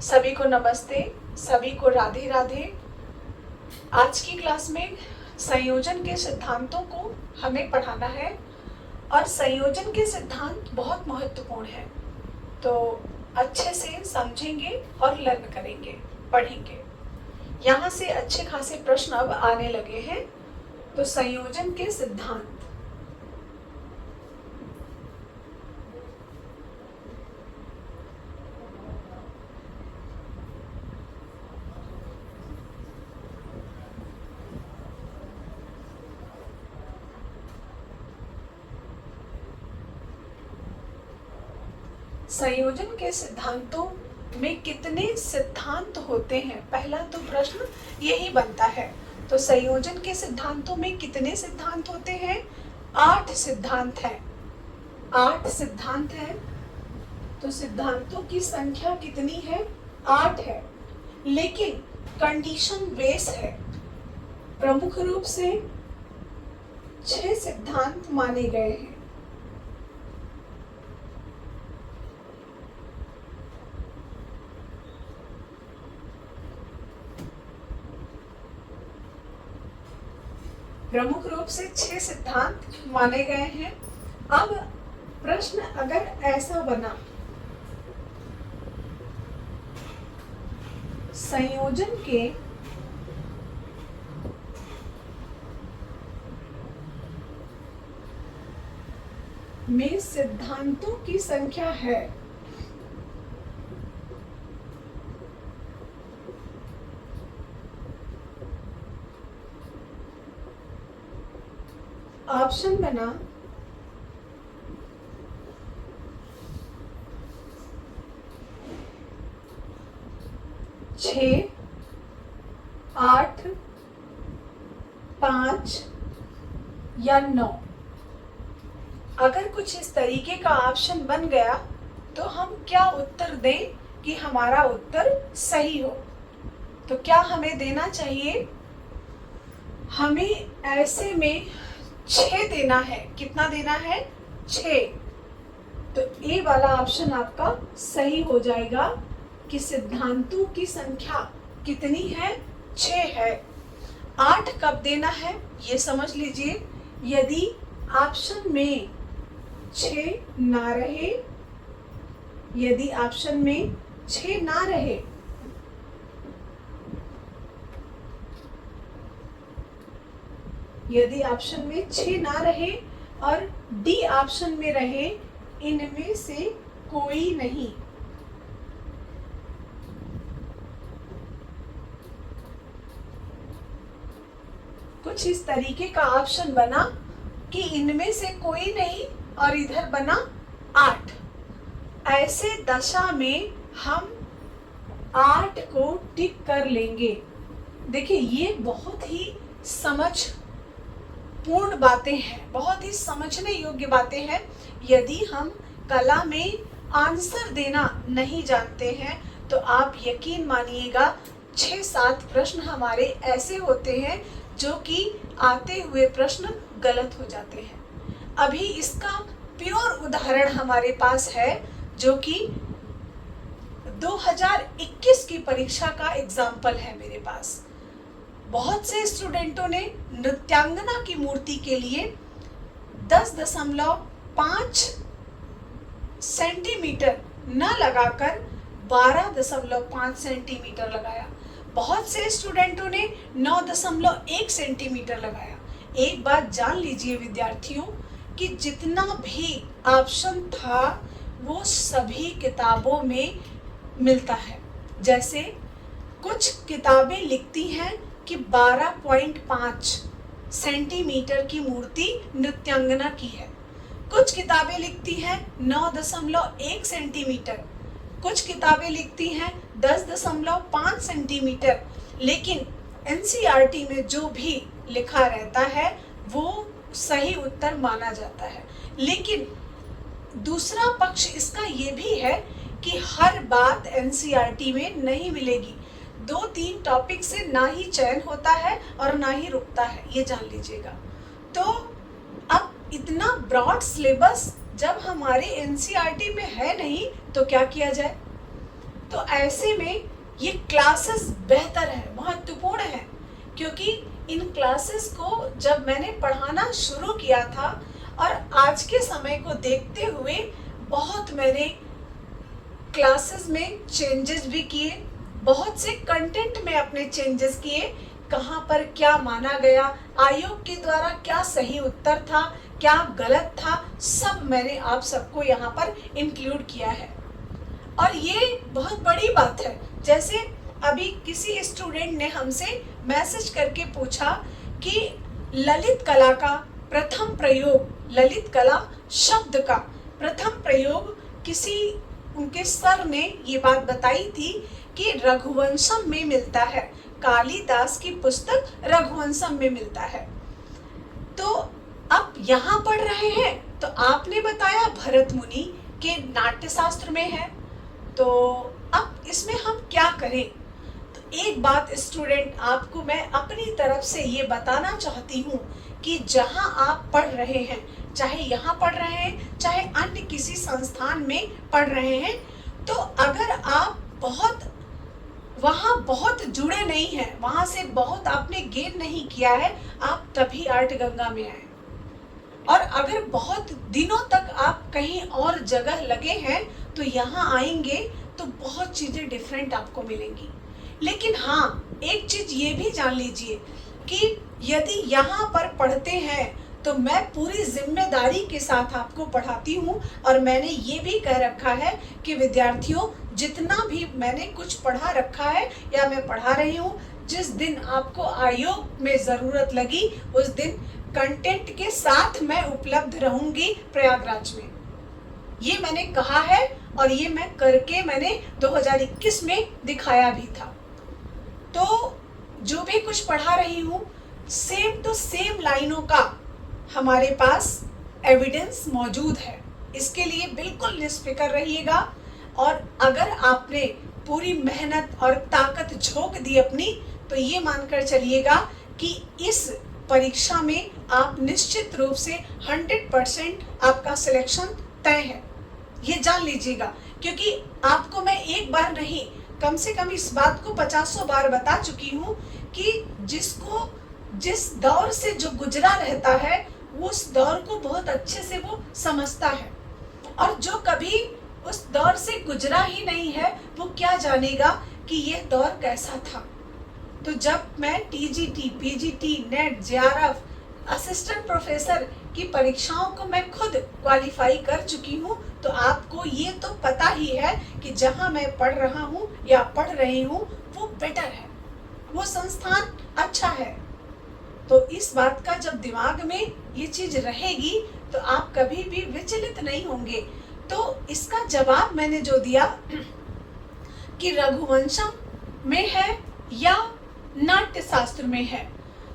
सभी को नमस्ते, सभी को राधे राधे। आज की क्लास में संयोजन के सिद्धांतों को हमें पढ़ाना है और संयोजन के सिद्धांत बहुत महत्वपूर्ण है, तो अच्छे से समझेंगे और लर्न करेंगे, पढ़ेंगे। यहाँ से अच्छे खासे प्रश्न अब आने लगे हैं। तो संयोजन के सिद्धांत, संयोजन के सिद्धांतों में कितने सिद्धांत होते हैं, पहला तो प्रश्न यही बनता है। तो संयोजन के सिद्धांतों में कितने सिद्धांत होते हैं? 8 सिद्धांत हैं। 8 सिद्धांत हैं। तो सिद्धांतों की संख्या कितनी है? 8 है, लेकिन कंडीशन बेस है। प्रमुख रूप से 6 सिद्धांत माने गए हैं। प्रमुख रूप से 6 सिद्धांत माने गए हैं। अब प्रश्न अगर ऐसा बना, संयोजन के में सिद्धांतों की संख्या है, ऑप्शन बना 6, 8, 5 या 9। अगर कुछ इस तरीके का ऑप्शन बन गया तो हम क्या उत्तर दें कि हमारा उत्तर सही हो? तो क्या हमें देना चाहिए? हमें ऐसे में 6 देना है। कितना देना है? 6। तो ए वाला ऑप्शन आपका सही हो जाएगा कि सिद्धांतों की संख्या कितनी है? 6 है। 8 कब देना है ये समझ लीजिए। यदि ऑप्शन में 6 ना रहे, यदि ऑप्शन में 6 ना रहे, यदि ऑप्शन में 6 ना रहे और डी ऑप्शन में रहे, इनमें से कोई नहीं, कुछ इस तरीके का ऑप्शन बना कि इनमें से कोई नहीं और इधर बना 8, ऐसे दशा में हम 8 को टिक कर लेंगे। देखिए, ये बहुत ही समझ पूर्ण बातें हैं, बहुत ही समझने योग्य बातें हैं। यदि हम कला में आंसर देना नहीं जानते हैं तो आप यकीन मानिएगा 6-7 प्रश्न हमारे ऐसे होते हैं जो कि आते हुए प्रश्न गलत हो जाते हैं। अभी इसका प्योर उदाहरण हमारे पास है, जो कि 2021 की परीक्षा का एग्जाम्पल है मेरे पास। बहुत से स्टूडेंटों ने नृत्यांगना की मूर्ति के लिए 10.5 सेंटीमीटर न लगाकर 12.5 सेंटीमीटर लगाया। बहुत से स्टूडेंटों ने 9.1 सेंटीमीटर लगाया। एक बात जान लीजिए विद्यार्थियों कि जितना भी ऑप्शन था वो सभी किताबों में मिलता है। जैसे कुछ किताबें लिखती हैं कि 12.5 सेंटीमीटर की मूर्ति नृत्यांगना की है, कुछ किताबें लिखती हैं 9.1 सेंटीमीटर, कुछ किताबें लिखती हैं 10.5 सेंटीमीटर। लेकिन एनसीईआरटी में जो भी लिखा रहता है वो सही उत्तर माना जाता है। लेकिन दूसरा पक्ष इसका ये भी है कि हर बात एनसीईआरटी में नहीं मिलेगी। 2-3 टॉपिक से ना ही चयन होता है और ना ही रुकता है, ये जान लीजिएगा। तो अब इतना ब्रॉड सिलेबस जब हमारे एनसीईआरटी में है नहीं तो क्या किया जाए? तो ऐसे में ये क्लासेस बेहतर है, महत्वपूर्ण है, क्योंकि इन क्लासेस को जब मैंने पढ़ाना शुरू किया था और आज के समय को देखते हुए बहुत मैंने क्लासेस में चेंजेस भी किए, बहुत से कंटेंट में अपने चेंजेस किए, कहाँ पर क्या माना गया, आयोग के द्वारा क्या सही उत्तर था, क्या गलत था, सब मैंने आप सबको यहाँ पर इंक्लूड किया है। और ये बहुत बड़ी बात है। जैसे अभी किसी स्टूडेंट ने हमसे मैसेज करके पूछा कि ललित कला का प्रथम प्रयोग, ललित कला शब्द का प्रथम प्रयोग किसी उनके सर ने ये बात बताई थी कि रघुवंशम में मिलता है, कालिदास की पुस्तक रघुवंशम में मिलता है। तो अब यहाँ पढ़ रहे हैं तो आपने बताया भरत मुनि के नाट्यशास्त्र में है, तो अब इसमें हम क्या करें? तो एक बात स्टूडेंट आपको मैं अपनी तरफ से ये बताना चाहती हूँ कि जहाँ आप पढ़ रहे हैं, चाहे यहाँ पढ़ रहे हैं चाहे अन्य किसी संस्थान में पढ़ रहे हैं, तो अगर आप बहुत जुड़े नहीं हैं, वहाँ से बहुत आपने गेन नहीं किया है, आप तभी आर्ट गंगा में आए। और अगर बहुत दिनों तक आप कहीं और जगह लगे हैं तो यहाँ आएंगे तो बहुत चीज़ें डिफरेंट आपको मिलेंगी। लेकिन हाँ, एक चीज़ ये भी जान लीजिए कि यदि यहाँ पर पढ़ते हैं तो मैं पूरी जिम्मेदारी के साथ आपको पढ़ाती हूँ, और मैंने ये भी कह रखा है कि विद्यार्थियों, जितना भी मैंने कुछ पढ़ा रखा है या मैं पढ़ा रही हूँ, जिस दिन आपको आयोग में ज़रूरत लगी उस दिन कंटेंट के साथ मैं उपलब्ध रहूँगी प्रयागराज में। ये मैंने कहा है और ये मैं करके मैंने 2021 में दिखाया भी था। तो जो भी कुछ पढ़ा रही हूँ सेम टू सेम लाइनों का हमारे पास एविडेंस मौजूद है। इसके लिए बिल्कुल निष्फिक्र रहिएगा, और अगर आपने पूरी मेहनत और ताकत झोंक दी अपनी, तो ये मानकर चलिएगा कि इस परीक्षा में आप निश्चित रूप से 100% आपका सिलेक्शन तय है। ये जान लीजिएगा, क्योंकि आपको मैं एक बार नहीं, कम से कम इस बात को 50 बार बता चुकी हूँ कि जिस दौर से जो गुजरा रहता है उस दौर को बहुत अच्छे से वो समझता है, और जो कभी उस दौर से गुजरा ही नहीं है वो क्या जानेगा कि ये दौर कैसा था। तो जब मैं TGT, PGT, net, JRF, assistant professor की परीक्षाओं को मैं खुद क्वालिफाई कर चुकी हूँ, तो आपको ये तो पता ही है कि जहाँ मैं पढ़ रहा हूँ या पढ़ रही हूँ वो बेटर है, वो संस्थान अच्छा है। तो इस बात का जब दिमाग में ये चीज रहेगी तो आप कभी भी विचलित नहीं होंगे। तो इसका जवाब मैंने जो दिया कि रघुवंशम में है या नाट्यशास्त्र में है,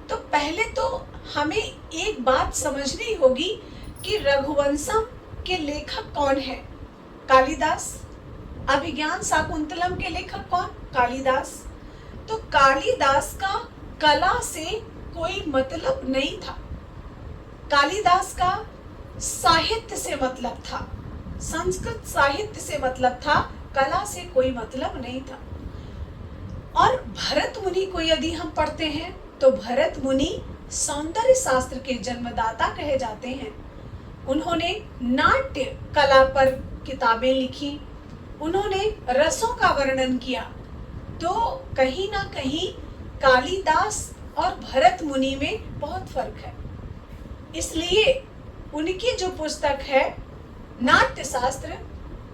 तो पहले तो हमें एक बात समझनी होगी कि रघुवंशम के लेखक कौन है? कालिदास। अभिज्ञान शाकुंतलम के लेखक कौन? कालिदास। तो कालिदास का कला से कोई मतलब नहीं था, कालिदास का साहित्य से मतलब था, संस्कृत साहित्य से मतलब था, कला से कोई मतलब नहीं था। और भरत मुनि को यदि हम पढ़ते हैं तो भरत मुनि सौंदर्य शास्त्र के जन्मदाता कहे जाते हैं। उन्होंने नाट्य कला पर किताबें लिखी, उन्होंने रसों का वर्णन किया। तो कहीं ना कहीं कालिदास और भरत मुनि में बहुत फर्क है। इसलिए उनकी जो पुस्तक है नाट्यशास्त्र,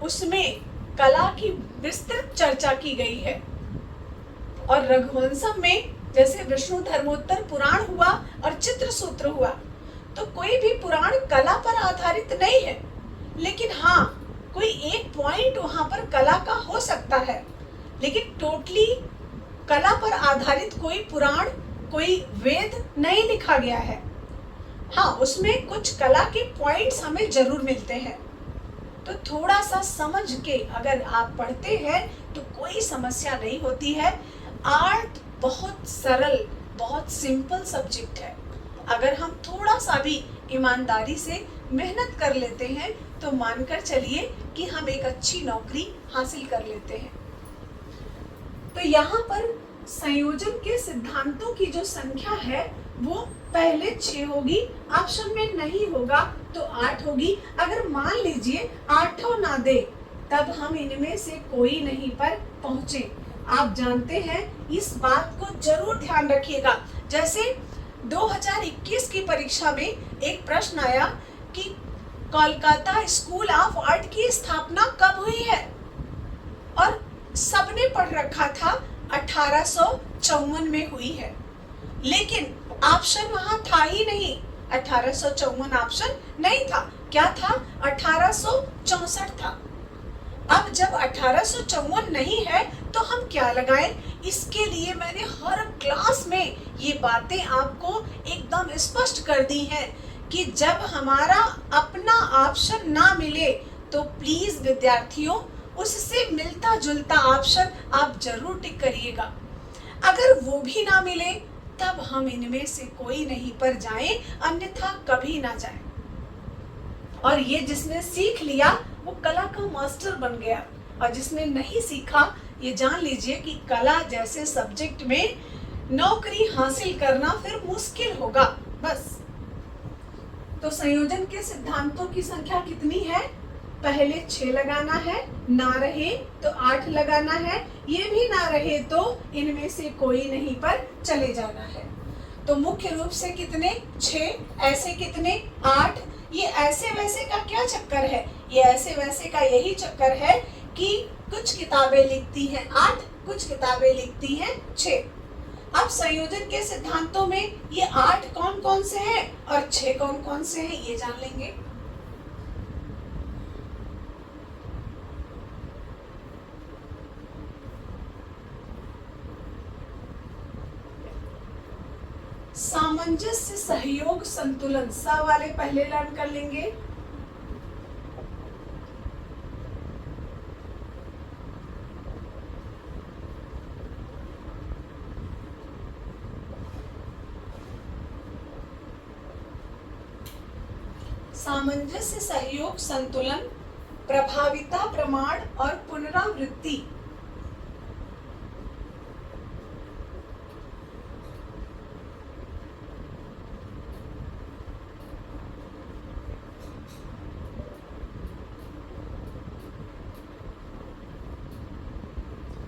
उसमें कला की विस्तृत चर्चा की गई है। और रघुवंशम में जैसे विष्णु धर्मोत्तर पुराण हुआ और चित्रसूत्र हुआ, तो कोई भी पुराण कला पर आधारित नहीं है, लेकिन हाँ कोई एक पॉइंट वहाँ पर कला का हो सकता है, लेकिन टोटली कला पर आधारित कोई पुराण, कोई वेद नहीं लिखा गया है। हाँ, उसमें कुछ कला के पॉइंट्स हमें जरूर मिलते हैं। तो थोड़ा सा समझ के अगर आप पढ़ते हैं तो कोई समस्या नहीं होती है। आर्ट बहुत सरल, बहुत सिंपल सब्जेक्ट है। अगर हम थोड़ा सा भी ईमानदारी से मेहनत कर लेते हैं तो मानकर चलिए कि हम एक अच्छी नौकरी हासिल कर लेते हैं। तो यहाँ पर संयोजन के सिद्धांतों की जो संख्या है वो पहले 6 होगी, ऑप्शन में नहीं होगा तो 8 होगी। अगर मान लीजिए 8 ना दे तब हम इनमें से कोई नहीं पर पहुंचे। आप जानते हैं, इस बात को जरूर ध्यान रखिएगा। जैसे 2021 की परीक्षा में एक प्रश्न आया कि कोलकाता स्कूल ऑफ आर्ट की स्थापना कब हुई है, और सबने पढ़ रखा था 1854 में हुई है, लेकिन ऑप्शन वहां था ही नहीं। 1854 ऑप्शन नहीं था, क्या था? 1864 था। अब जब 1854 नहीं है तो हम क्या लगाएं? इसके लिए मैंने हर क्लास में ये बातें आपको एकदम स्पष्ट कर दी हैं कि जब हमारा अपना ऑप्शन ना मिले तो प्लीज विद्यार्थियों उससे मिलता जुलता ऑप्शन आप जरूर टिक करिएगा। अगर वो भी ना मिले तब हम इनमें से कोई नहीं पर जाएं, अन्यथा कभी ना जाएं। और ये जिसने सीख लिया वो कला का मास्टर बन गया, और जिसने नहीं सीखा ये जान लीजिए कि कला जैसे सब्जेक्ट में नौकरी हासिल करना फिर मुश्किल होगा। बस। तो संयोजन के सिद्धांतों की संख्या कितनी है? पहले 6 लगाना है, ना रहे तो 8 लगाना है, ये भी ना रहे तो इनमें से कोई नहीं पर चले जाना है। तो मुख्य रूप से कितने? 6, ऐसे कितने? 8। ये ऐसे वैसे का क्या चक्कर है? ये ऐसे वैसे का यही चक्कर है कि कुछ किताबें लिखती हैं 8, कुछ किताबें लिखती हैं 6। अब संयोजन के सिद्धांतों में ये 8 कौन कौन से हैं और 6 कौन कौन से हैं ये जान लेंगे। सामंजस्य, सहयोग, संतुलन, सा वाले पहले लर्न कर लेंगे। सामंजस्य, सहयोग, संतुलन, प्रभाविता, प्रमाण और पुनरावृत्ति।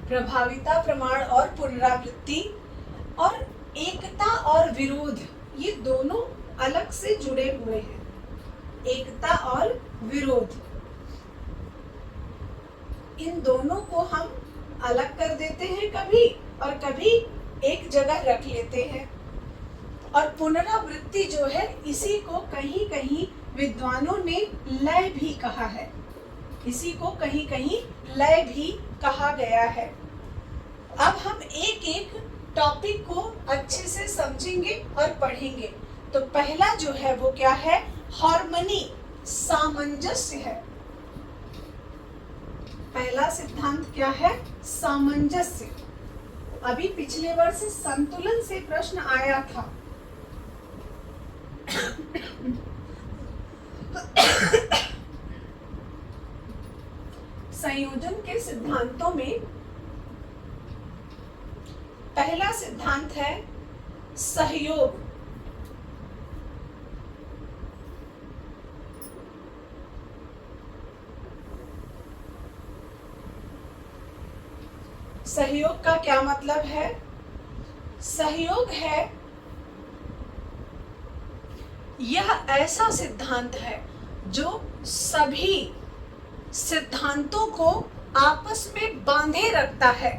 प्रभाविता, प्रमाण और पुनरावृत्ति, और एकता और विरोध, ये दोनों अलग से जुड़े हुए हैं। एकता और विरोध, इन दोनों को हम अलग कर देते हैं कभी, और कभी एक जगह रख लेते हैं। और पुनरावृत्ति जो है, इसी को कहीं कहीं विद्वानों ने लय भी कहा है, इसी को कहीं कहीं लय भी कहा गया है। अब हम एक एक टॉपिक को अच्छे से समझेंगे और पढ़ेंगे। तो पहला जो है वो क्या है? हार्मनी, सामंजस्य है। पहला सिद्धांत क्या है? सामंजस्य। अभी पिछले वर्ष संतुलन से प्रश्न आया था। संयोजन के सिद्धांतों में पहला सिद्धांत है सहयोग। सहयोग का क्या मतलब है? सहयोग है, यह ऐसा सिद्धांत है जो सभी सिद्धांतों को आपस में बांधे रखता है।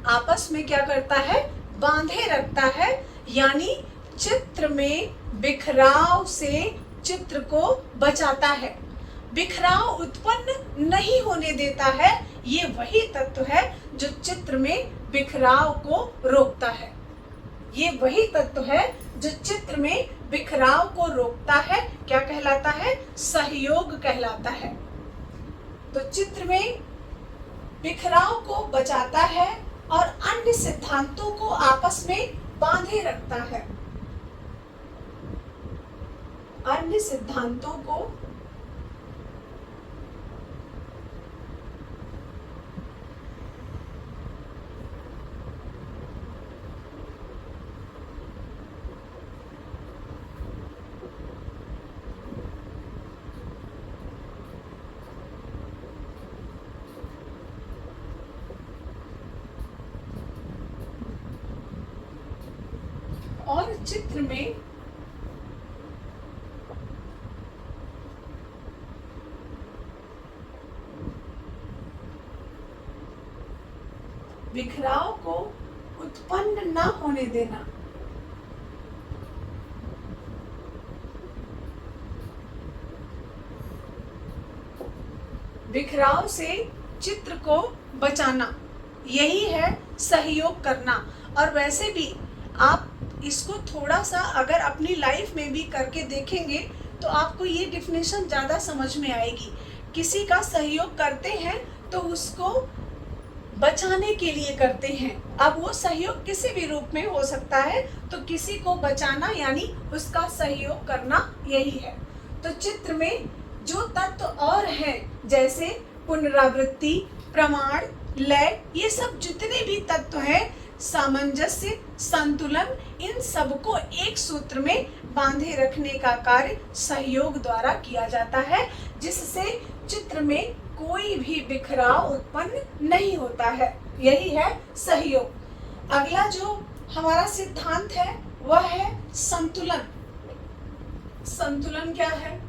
आपस में क्या करता है? बांधे रखता है, यानी चित्र में बिखराव से चित्र को बचाता है, बिखराव उत्पन्न नहीं होने देता है। ये वही तत्व है जो चित्र में बिखराव को रोकता है। ये वही तत्व है जो चित्र में बिखराव को रोकता है। क्या कहलाता है? सहयोग कहलाता है। तो चित्र में बिखराव को बचाता है और अन्य सिद्धांतों को आपस में बांधे रखता है। अन्य सिद्धांतों को और चित्र में बिखराव को उत्पन्न न होने देना। बिखराव से चित्र को बचाना, यही है सहयोग करना। और वैसे भी आप इसको थोड़ा सा अगर अपनी लाइफ में भी करके देखेंगे तो आपको ये डिफिनेशन ज़्यादा समझ में आएगी। किसी का सहयोग करते हैं तो उसको बचाने के लिए करते हैं। अब वो सहयोग किसी भी रूप में हो सकता है, तो किसी को बचाना यानी उसका सहयोग करना यही है। तो चित्र में जो तत्व और हैं जैसे पुनरावृत्ति, प्रमाण, लय, ये सब जितने भी तत्व हैं, सामंजस्य, संतुलन, इन सबको एक सूत्र में बांधे रखने का कार्य सहयोग द्वारा किया जाता है, जिससे चित्र में कोई भी बिखराव उत्पन्न नहीं होता है। यही है सहयोग। अगला जो हमारा सिद्धांत है वह है संतुलन। संतुलन क्या है?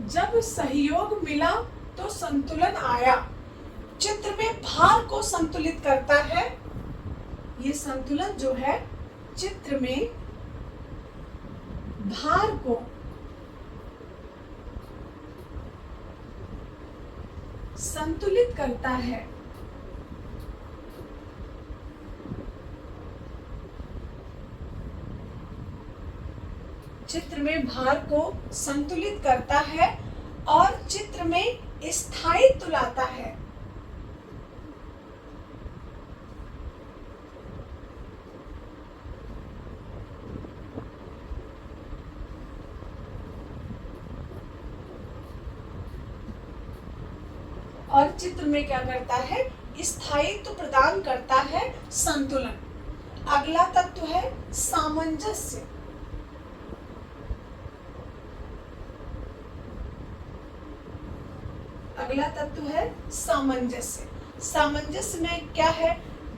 जब सहयोग मिला तो संतुलन आया। चित्र में भार को संतुलित करता है। ये संतुलन जो है चित्र में भार को संतुलित करता है। चित्र में भार को संतुलित करता है और चित्र में स्थायित्व लाता है। और चित्र में क्या करता है? स्थायित्व प्रदान करता है संतुलन। अगला तत्व है सामंजस्य। अगला तत्व है सामंजस्य। सामंजस्य में क्या है?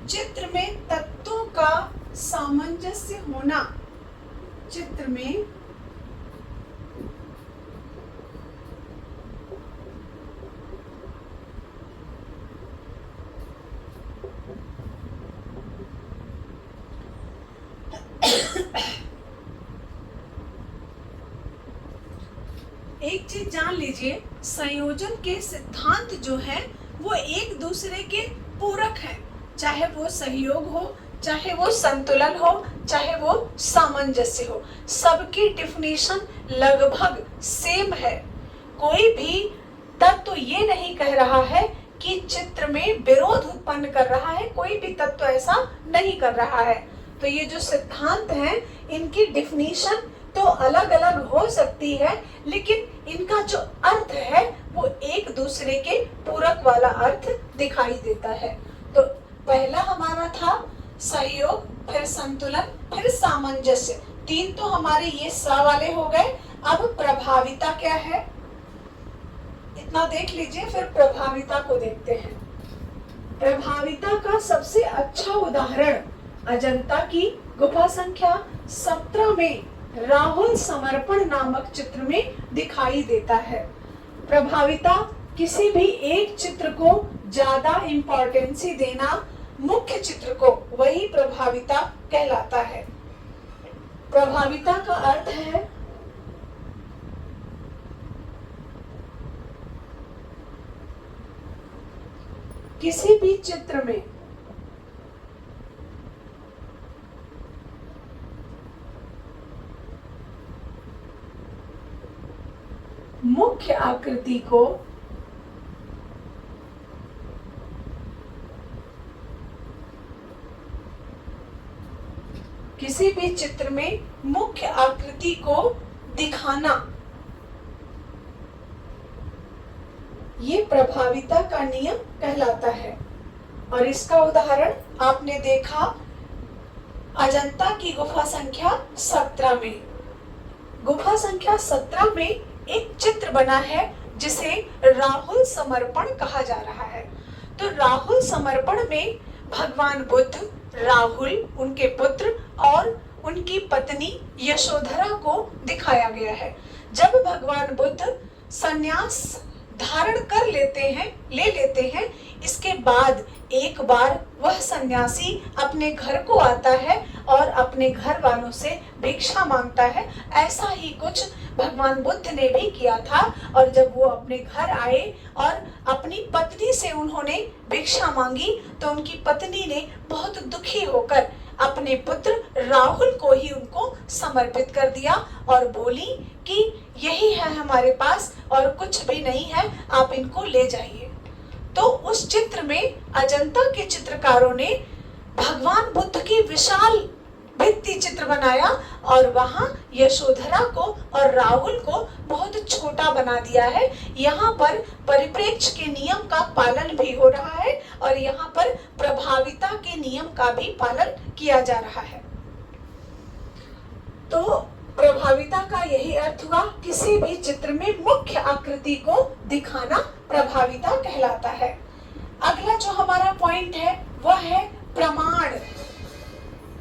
चित्र में तत्वों का सामंजस्य होना। चित्र में एक चीज जान लीजिए, संयोजन के सिद्धांत जो है वो एक दूसरे के पूरक हैं। चाहे वो सहयोग हो, चाहे वो संतुलन हो, चाहे वो सामंजस्य हो, सबकी डिफिनीशन लगभग सेम है। कोई भी तत्व ये नहीं कह रहा है कि चित्र में विरोध उत्पन्न कर रहा है, कोई भी तत्व ऐसा नहीं कर रहा है। तो ये जो सिद्धांत हैं इनकी डिफिनीशन तो अलग अलग हो सकती है, लेकिन इनका जो अर्थ है वो एक दूसरे के पूरक वाला अर्थ दिखाई देता है। तो पहला हमारा था सहयोग, फिर संतुलन, फिर सामंजस्य। तीन तो हमारे ये सा वाले हो गए। अब प्रभाविता क्या है, इतना देख लीजिए, फिर प्रभाविता को देखते हैं। प्रभाविता का सबसे अच्छा उदाहरण अजंता की गुफा संख्या 17 में राहुल समर्पण नामक चित्र में दिखाई देता है। प्रभाविता किसी भी एक चित्र को ज्यादा इंपॉर्टेंसी देना, मुख्य चित्र को, वही प्रभाविता कहलाता है। प्रभाविता का अर्थ है किसी भी चित्र में मुख्य आकृति को किसी भी चित्र में मुख्य आकृति को दिखाना, ये प्रभाविता का नियम कहलाता है। और इसका उदाहरण आपने देखा अजंता की गुफा संख्या 17 में। गुफा संख्या 17 में एक चित्र बना है जिसे राहुल समर्पण कहा जा रहा है। तो राहुल समर्पण में भगवान बुद्ध, राहुल, उनके पुत्र और उनकी पत्नी यशोधरा को दिखाया गया है। जब भगवान बुद्ध संन्यास धारण कर ले लेते हैं, इसके बाद एक बार वह सन्यासी अपने घर को आता है और अपने घर वालों से भिक्षा मांगता है। ऐसा ही कुछ भगवान बुद्ध ने भी किया था, और जब वो अपने घर आए और अपनी पत्नी से उन्होंने भिक्षा मांगी तो उनकी पत्नी ने बहुत दुखी होकर अपने पुत्र राहुल को ही उनको समर्पित कर दिया और बोली कि यही है हमारे पास और कुछ भी नहीं है, आप इनको ले जाइए। तो उस चित्र में अजंता के चित्रकारों ने भगवान बुद्ध की विशाल भित्ति चित्र बनाया और वहां यशोधरा को और राहुल को बहुत छोटा बना दिया है। यहाँ पर परिप्रेक्ष्य के नियम का पालन भी हो रहा है और यहाँ पर प्रभाविता के नियम का भी पालन किया जा रहा है। तो प्रभाविता का यही अर्थ हुआ, किसी भी चित्र में मुख्य आकृति को दिखाना प्रभाविता कहलाता है। अगला जो हमारा पॉइंट है वह है प्रमाण।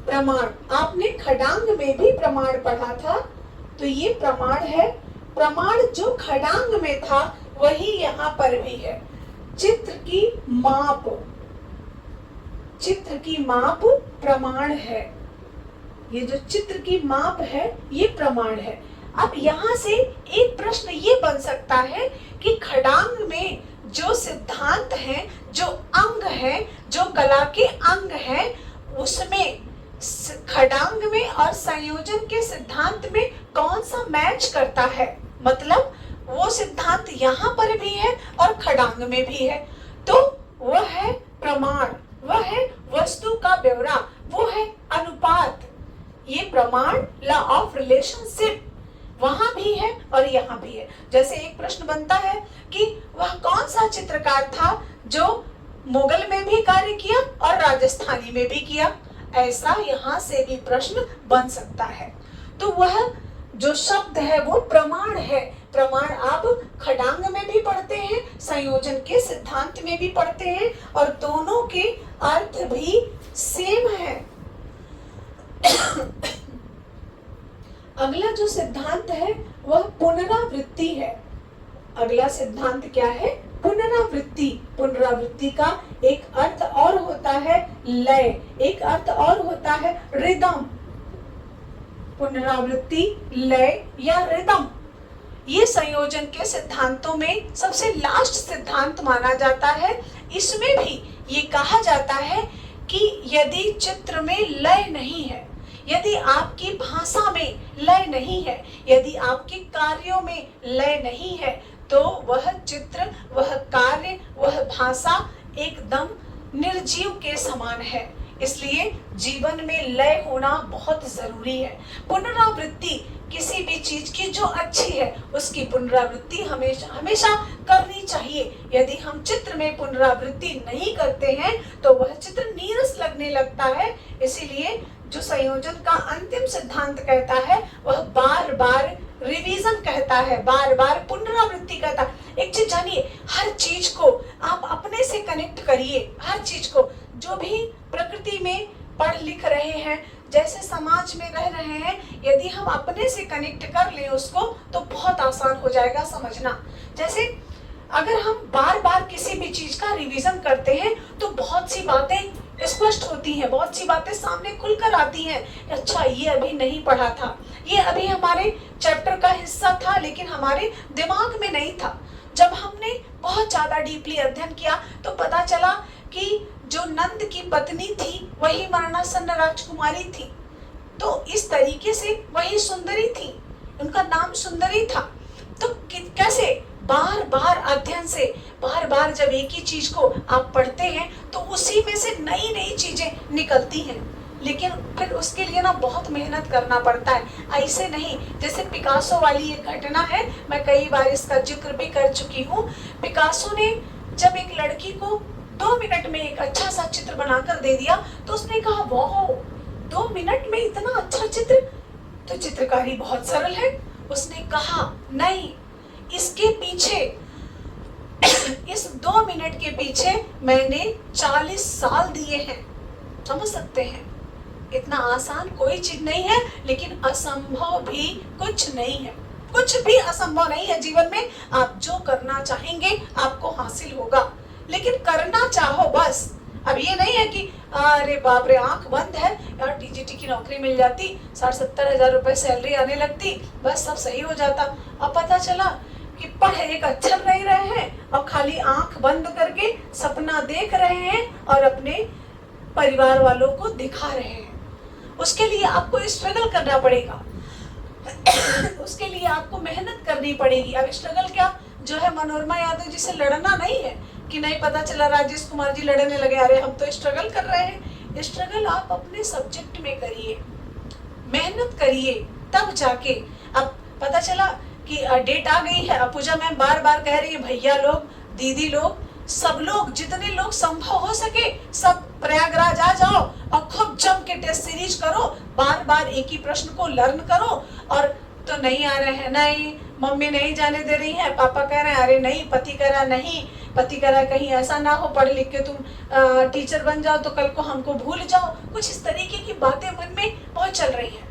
प्रमाण, आपने खडांग में भी प्रमाण पढ़ा था, तो ये प्रमाण है। प्रमाण जो खडांग में था वही यहाँ पर भी है। चित्र की माप, चित्र की माप प्रमाण है। ये जो चित्र की माप है ये प्रमाण है। अब यहाँ से एक प्रश्न ये बन सकता है कि खडांग में जो सिद्धांत हैं, जो अंग हैं, जो कला के अंग हैं, उसमें खडांग में और संयोजन के सिद्धांत में कौन सा मैच करता है? मतलब वो सिद्धांत यहाँ पर भी है और खडांग में भी है, तो वह है प्रमाण, वह है वस्तु का ब्यौरा, वो है अनुपात। ये प्रमाण लॉ ऑफ रिलेशनशिप वहां भी है और यहाँ भी है। जैसे एक प्रश्न बनता है कि वह कौन सा चित्रकार था जो मुगल में भी कार्य किया और राजस्थानी में भी किया, ऐसा यहाँ से भी प्रश्न बन सकता है। तो वह जो शब्द है वो प्रमाण है। प्रमाण आप खडांग में भी पढ़ते हैं, संयोजन के सिद्धांत में भी पढ़ते हैं और दोनों के अर्थ भी सेम है। अगला जो सिद्धांत है वह पुनरावृत्ति है। अगला सिद्धांत क्या है? पुनरावृत्ति। पुनरावृत्ति का एक अर्थ और होता है लय, एक अर्थ और होता है रिदम। पुनरावृत्ति, लय या रिदम, ये संयोजन के सिद्धांतों में सबसे लास्ट सिद्धांत माना जाता है। इसमें भी ये कहा जाता है कि यदि चित्र में लय नहीं है, यदि आपकी भाषा में लय नहीं है, यदि आपके कार्यों में लय नहीं है, तो वह चित्र, वह कार्य, वह भाषा एकदम निर्जीव के समान है। इसलिए जीवन में लय होना बहुत जरूरी है। पुनरावृत्ति किसी भी चीज की जो अच्छी है उसकी पुनरावृत्ति हमेशा हमेशा करनी चाहिए। यदि हम चित्र में पुनरावृत्ति नहीं करते हैं तो वह चित्र नीरस लगने लगता है। इसीलिए जो संयोजन का अंतिम सिद्धांत कहता है वह बार बार रिवीजन कहता है, बार बार पुनरावृत्ति कहता है। एक चीज जानिए, हर चीज को आप अपने से कनेक्ट करिए। हर चीज को, जो भी प्रकृति में पढ़ लिख रहे हैं, जैसे समाज में रह रहे हैं, यदि हम अपने से कनेक्ट कर लें उसको तो बहुत आसान हो जाएगा समझना। जैसे अगर हम बार बार किसी भी चीज का रिवीजन करते हैं तो बहुत सी बातें स्पष्ट होती हैं, बहुत सी बातें सामने खुलकर आती हैं। अच्छा, ये अभी नहीं पढ़ा था, ये अभी हमारे चैप्टर का हिस्सा था लेकिन हमारे दिमाग में नहीं था। जब हमने बहुत ज्यादा डीपली अध्ययन किया तो पता चला कि जो नंद की पत्नी थी वही मरणासन्न राजकुमारी थी। तो इस तरीके से वही सुंदरी थी, उनका नाम सुंदरी था। तो कैसे बार बार अध्ययन से, बार बार जब एक ही चीज को आप पढ़ते हैं तो उसी में से नई नई चीजें निकलती हैं। लेकिन फिर उसके लिए ना बहुत मेहनत करना पड़ता है, ऐसे नहीं। जैसे पिकासो वाली एक घटना है, मैं कई बार इसका जिक्र भी कर चुकी हूँ। पिकासो ने जब एक लड़की को 2 मिनट में एक अच्छा सा चित्र बनाकर दे दिया तो उसने कहा, वाह, 2 मिनट में इतना अच्छा चित्र, तो चित्रकारी बहुत सरल है। उसने कहा नहीं, इसके पीछे इस 2 2 मिनट के पीछे मैंने 40 साल दिए हैं। समझ सकते हैं, इतना आसान कोई चीज नहीं है, लेकिन असंभव भी कुछ नहीं है। कुछ भी असंभव नहीं है जीवन में। आप जो करना चाहेंगे आपको हासिल होगा, लेकिन करना चाहो बस। अब ये नहीं है कि अरे बाप रे आंख बंद है यार, टीजीटी की नौकरी मिल जाती, 60-70 हजार रुपए सैलरी आने लगती, बस सब सही हो जाता। अब पता चला कि पढ़ एक अक्षर नहीं रहे हैं और खाली आंख बंद करके सपना देख रहे हैं और अपने परिवार वालों को दिखा रहे हैं। उसके लिए आपको स्ट्रगल करना पड़ेगा, उसके लिए आपको मेहनत करनी पड़ेगी। अब स्ट्रगल क्या, जो है मनोरमा यादव जी से लड़ना नहीं है कि नहीं पता चला राजेश कुमार जी लड़ने लगे, अरे हम तो स्ट्रगल कर रहे हैं। स्ट्रगल आप अपने सब्जेक्ट में करिए, मेहनत करिए, तब जाके। अब पता चला कि डेट आ गई है, अब पूजा मैम बार बार कह रही है भैया लोग, दीदी लोग, सब लोग, जितने लोग संभव हो सके सब प्रयागराज आ जाओ और खूब जम के टेस्ट सीरीज करो, बार बार एक ही प्रश्न को लर्न करो। और तो नहीं आ रहे हैं, नहीं मम्मी नहीं जाने दे रही है, पापा कह रहे हैं अरे नहीं, पति कह रहा नहीं, पति कह रहा कहीं ऐसा ना हो पढ़ लिख के तुम टीचर बन जाओ तो कल को हमको भूल जाओ। कुछ इस तरीके की बातें मन में बहुत चल रही हैं।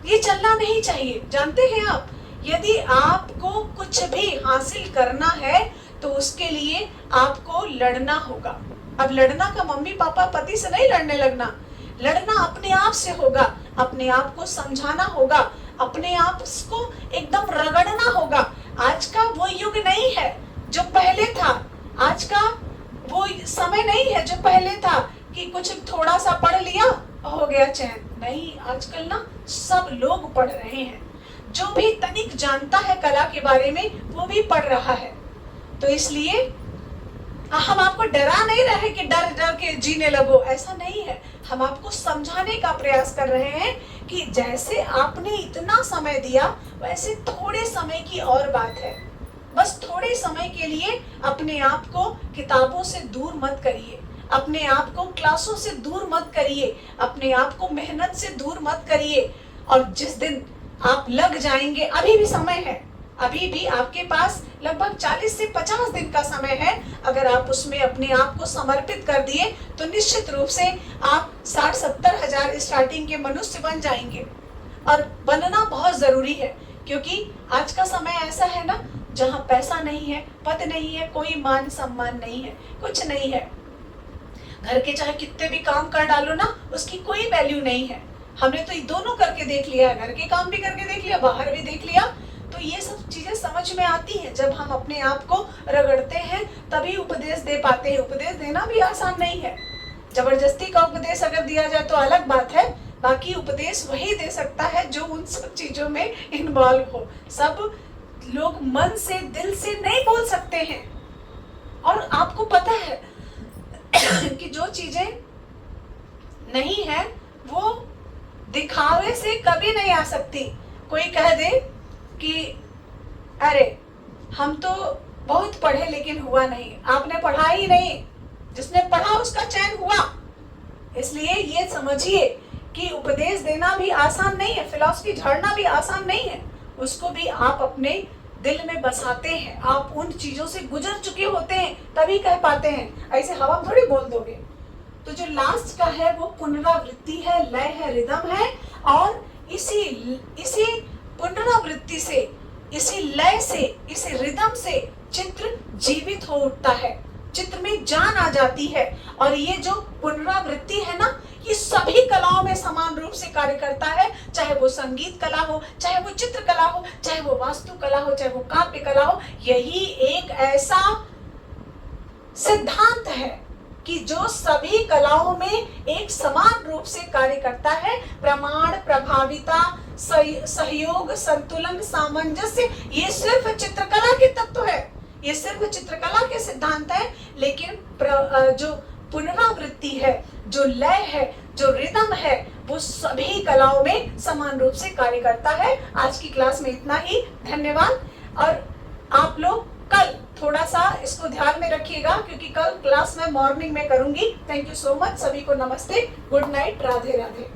ये चलना नहीं चाहिए। जानते हैं आप, यदि आपको कुछ भी हासिल करना है तो उसके लिए आपको लड़ना होगा। अब लड़ना का मम्मी पापा पति से नहीं लड़ने लगना, लड़ना अपने आप से होगा। अपने आप को समझाना होगा, अपने आप को एकदम रगड़ना होगा। आज का वो युग नहीं है जो पहले था, आज का वो समय नहीं है जो पहले था कि कुछ थोड़ा सा पढ़ लिया हो गया चैन। नहीं, आजकल ना सब लोग पढ़ रहे हैं। जो भी तनिक जानता है कला के बारे में वो भी पढ़ रहा है। तो इसलिए हम आपको डरा नहीं रहे कि डर डर के जीने लगो, ऐसा नहीं है। हम आपको समझाने का प्रयास कर रहे हैं कि जैसे आपने इतना समय दिया वैसे थोड़े समय की और बात है। बस थोड़े समय के लिए अपने आप को किताबों से दूर मत करिए, अपने आप को क्लासों से दूर मत करिए, अपने आप को मेहनत से दूर मत करिए। और जिस दिन आप लग जाएंगे, अभी भी समय है, अभी भी आपके पास लगभग 40 से 50 दिन का समय है। अगर आप उसमें अपने आप को समर्पित कर दिए तो निश्चित रूप से आप 60-70 हजार स्टार्टिंग के मनुष्य बन जाएंगे। और बनना बहुत जरूरी है, क्योंकि आज का समय ऐसा है ना जहाँ पैसा नहीं है, पद नहीं है, कोई मान सम्मान नहीं है, कुछ नहीं है। घर के चाहे कितने भी काम कर डालो ना, उसकी कोई वैल्यू नहीं है। हमने तो ये दोनों करके देख लिया है, घर के काम भी करके देख लिया, बाहर भी देख लिया। तो ये सब चीजें समझ में आती हैं जब हम अपने आप को रगड़ते हैं, तभी उपदेश दे पाते हैं। उपदेश देना भी आसान नहीं है। जबरदस्ती का उपदेश अगर दिया जाए तो अलग बात है, बाकी उपदेश वही दे सकता है जो उन सब चीजों में इन्वॉल्व हो। सब लोग मन से दिल से नहीं बोल सकते हैं। और आपको पता है कि जो चीजें नहीं है वो दिखावे से कभी नहीं आ सकती। कोई कह दे कि अरे हम तो बहुत पढ़े लेकिन हुआ नहीं, आपने पढ़ा ही नहीं, जिसने पढ़ा उसका चयन हुआ। इसलिए ये समझिए कि उपदेश देना भी आसान नहीं है, फिलॉसफी झाड़ना भी आसान नहीं है। उसको भी आप अपने दिल में बसाते हैं, आप उन चीजों से गुजर चुके होते हैं तभी कह पाते हैं, ऐसे हवा थोड़ी बोल दोगे। तो जो लास्ट का है वो पुनरावृत्ति है, लय है, रिदम है। और इसी पुनरावृत्ति से, इसी लय से, इसी रिदम से चित्र जीवित हो उठता है, चित्र में जान आ जाती है। और ये जो पुनरावृत्ति है ना, ये सभी कलाओं में समान रूप से कार्य करता है। चाहे वो संगीत कला हो, चाहे वो चित्र कला हो, चाहे वो वास्तु कला हो, चाहे वो काव्य कला हो। यही एक ऐसा सिद्धांत है कि जो सभी कलाओं में एक समान रूप से कार्य करता है। प्रमाण, प्रभाविता, सहयोग, संतुलन, सामंजस्य, ये सिर्फ चित्रकला के तत्व है, ये सिर्फ चित्रकला के सिद्धांत है। लेकिन जो पुनरावृत्ति है, जो लय है, जो रिदम है, वो सभी कलाओं में समान रूप से कार्य करता है। आज की क्लास में इतना ही, धन्यवाद। और आप लोग कल थोड़ा सा इसको ध्यान में रखिएगा, क्योंकि कल क्लास मैं मॉर्निंग में करूंगी। थैंक यू सो मच, सभी को नमस्ते, गुड नाइट, राधे राधे।